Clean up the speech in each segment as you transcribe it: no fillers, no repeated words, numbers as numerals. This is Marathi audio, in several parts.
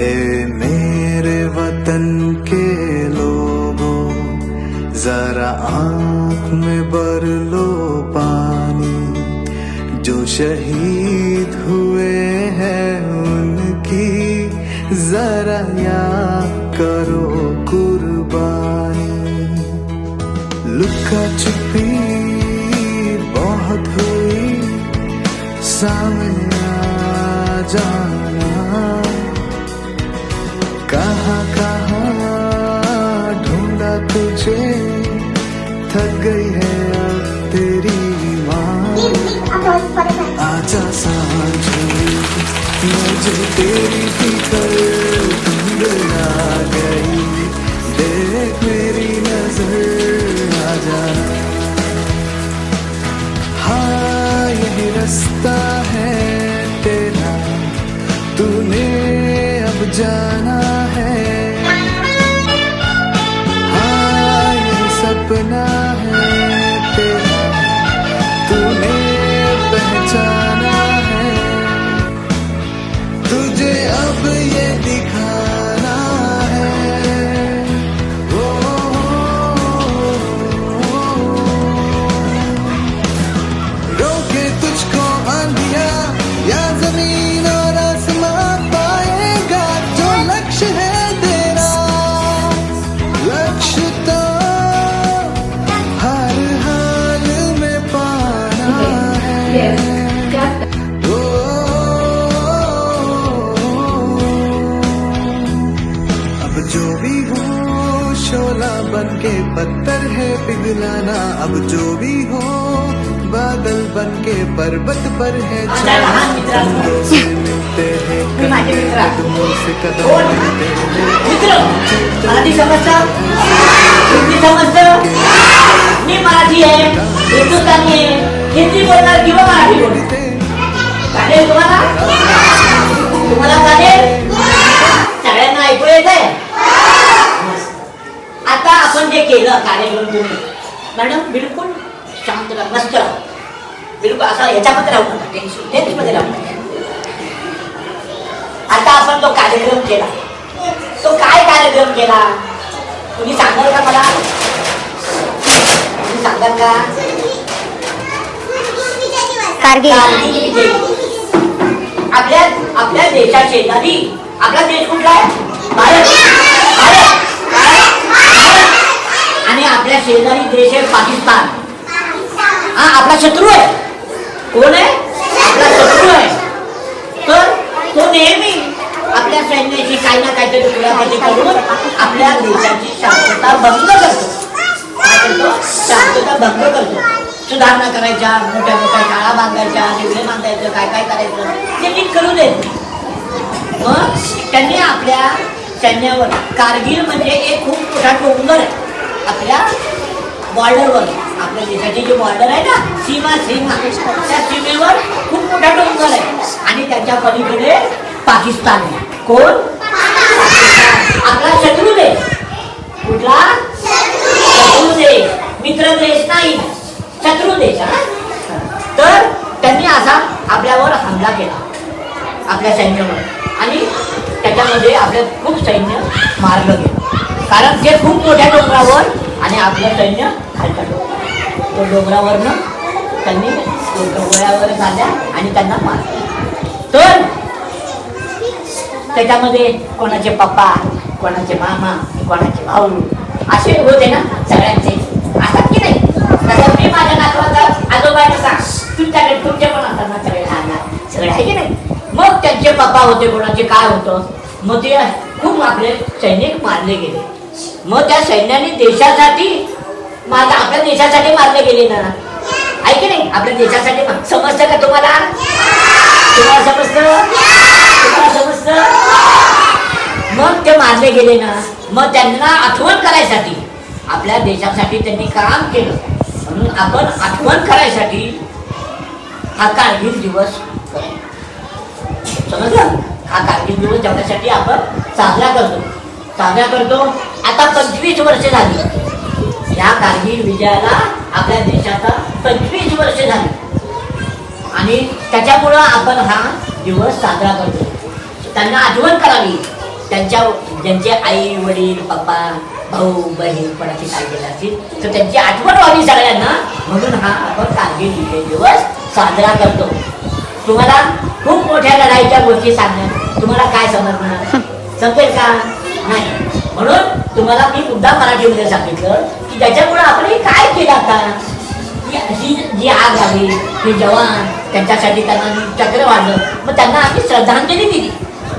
ए मेरे वतन के लोगों, जरा आँख में भर लो पानी। जो शहीद हुए हैं उनकी जरा याद करो कुर्बानी। लुका छुपी बहुत हुई, सामने आ जाना। कहाँ कहाँ ढूंढा तुझे, थक गई है अब तेरी माँ। आजा सांझ मुझे तेरी फिकर धुंध आ गई। देख मेरी नजर आ जाना। हाँ यही रास्ता है तेरा, तूने अब जाना है। हाँ यही सपना है तेरा, तूने पहचाना है। तुझे अब ये दिखाना है। रोके तुझको आंधिया या जमीन और आसमां, पाएगा जो लक्ष्य है तेरा। लक्ष्य तो हर हाल में पाना है। अब जो भी हो शोला बन के पत्थर है पिघलाना। अब जो भी हो बादल बन के पर्वत पर है छाना। कंधों से मिलते हैं कदमों से कदम मिलते हैं। मराठी समजतं? हिंदी समजतं? मी मराठी आहे, हिंदुस्थानी आहे, हिंदी बोलणार किंवा मराठी बोलणार चालेल तुम्हाला? तुम्हाला चालेल? सगळ्यांना ऐकू येतंय? आता आपण जे केलं कार्यक्रम तुम्ही मॅडम बिलकुल शांत राहा, मस्त राहा, बिलकुल असा ह्याच्यामध्ये राहू नका, टेन्शनमध्ये राहू नका. आता आपण तो कार्यक्रम केला, तो काय कार्यक्रम केला तुम्ही सांगाल का मला? तुम्ही सांगाल का? कारगिल विजय. आपल्या देशाच्या शेजारी आपला देश कुठला आहे? भारत. आणि आपल्या शेजारी देश आहे पाकिस्तान. हा आपला शत्रू आहे. कोण आहे? आपला शत्रू आहे. तर तो नेहमी आपल्या सैन्याची काही ना काहीतरी पुढाकारी करून आपल्या देशाची शांतता भंग करतो. काय करतो? शांतता भंग करतो. सुधारणा करायच्या, मोठ्या मोठ्या शाळा बांधायच्या, निवडे बांधायचं, काय काय करायचं ते नीट करू देत. मग त्यांनी आपल्या सैन्यावर, कारगिल म्हणजे एक खूप मोठा डोंगर आहे आपल्या बॉर्डरवर, आपल्या देशाची जी बॉर्डर आहे ना, सीमा त्या सीमेवर खूप मोठा डोंगर आहे. आणि त्याच्या पलीकडे पाकिस्तान आहे. कोण? आपला शत्रू देश. कुठला? शत्रू देश, मित्र देश नाही, शत्रू देश. तर त्यांनी असा आपल्यावर हमला केला, आपल्या सैन्यावर. आणि त्याच्यामध्ये आपलं खूप सैन्य मारलं गेलं, कारण ते खूप मोठ्या डोंगरावर आणि आपलं सैन्य खालच्या डोंगरावर. तो डोंगरावरनं त्यांनी गोळ्यावर झाल्या आणि त्यांना मारलं. तर त्याच्यामध्ये कोणाचे पप्पा, कोणाचे मामा, कोणाचे भाऊ असे होते ना, सगळ्यांचे असतात की नाही. तसं मी माझ्या नातवाचा आजोबा कसा, तुमच्याकडे तुमचे पण असतात ना सगळे लहान सगळे, आहे की नाही. मग त्यांचे पप्पा होते, कोणाचे काय होतं. मग ते खूप आपले सैनिक मारले गेले. मग त्या सैन्याने देशासाठी आपल्या देशासाठी मारले गेले ना, आहे की नाही. आपल्या देशासाठी समजतं का तुम्हाला? तुम्हाला समजतं? मग ते मारले गेले ना, मग त्यांना आठवण करायसाठी, आपल्या देशासाठी त्यांनी काम केलं म्हणून आपण आठवण करायसाठी हा कारगिल दिवस करतो. समजलं? हा कारगिल दिवस जेवण्यासाठी आपण साजरा करतो. आता 25 वर्ष झाली या कारगिल विजयाला. आपल्या देशाचा 25 वर्ष झाली आणि त्याच्यामुळं आपण हा दिवस साजरा करतो. त्यांना आठवण करावी, ज्यांचे आई वडील पप्पा भाऊ बहीण कोणाची काय केलं असतील तर त्यांची आठवण व्हावी सगळ्यांना, म्हणून हा आपण कारगिल विजय दिवस साजरा करतो. तुम्हाला खूप मोठ्या लढाईच्या गोष्टी सांगणार, तुम्हाला काय समजणार, समजेल का नाही. म्हणून तुम्हाला मी मुद्दा मराठीमध्ये सांगितलं की ज्याच्यामुळे आपण हे काय केलं आता, जी आग लागली, हे जवान त्यांच्यासाठी त्यांना चक्र वाढलं, मग त्यांना आम्ही श्रद्धांजली दिली,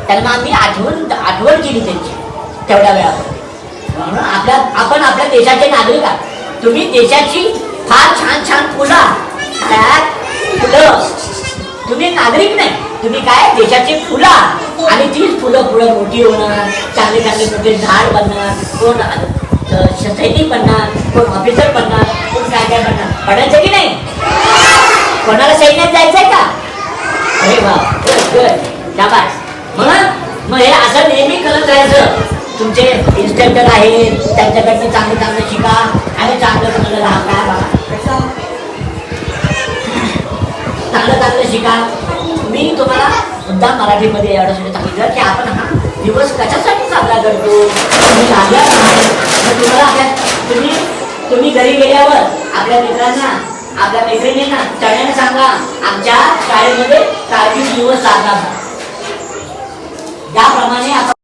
त्यांना आम्ही आठवण केली त्यांची तेवढ्या वेळामध्ये. म्हणून आपण आपल्या देशाचे नागरिक आहात. तुम्ही देशाची फार छान छान फुलं तुम्ही नागरिक नाही, तुम्ही काय देशाची फुलं, आणि तीच फुलं पुढं मोठी होणार, चांगले चांगले मोठे झाड बनणार, कोण सैनिक बनणार, कोण ऑफिसर बनणार, कोण काय काय बनणार. बनायचं की नाही, कोणाला सैन्यात जायचंय का, अरे वा शाबास. मग हे असं नेहमी करत राहायचं. तुमचे इन्स्ट्रक्टर आहेत त्यांच्याकडनं चांगलं चांगलं शिका आणि चांगलं चांगलं राहा, काय बघा चांगलं चांगलं शिका. मी तुम्हाला मुद्दा मराठीमध्ये एवढ्यासाठी सांगितलं की आपण हा दिवस कशासाठी साजरा करतो, तुम्ही घरी गेल्यावर आपल्या मित्रांना आपल्या मैत्रिणींना सगळ्यांना सांगा आमच्या शाळेमध्ये कारगिल दिवस साजरा. ज्याप्रमाणे आपण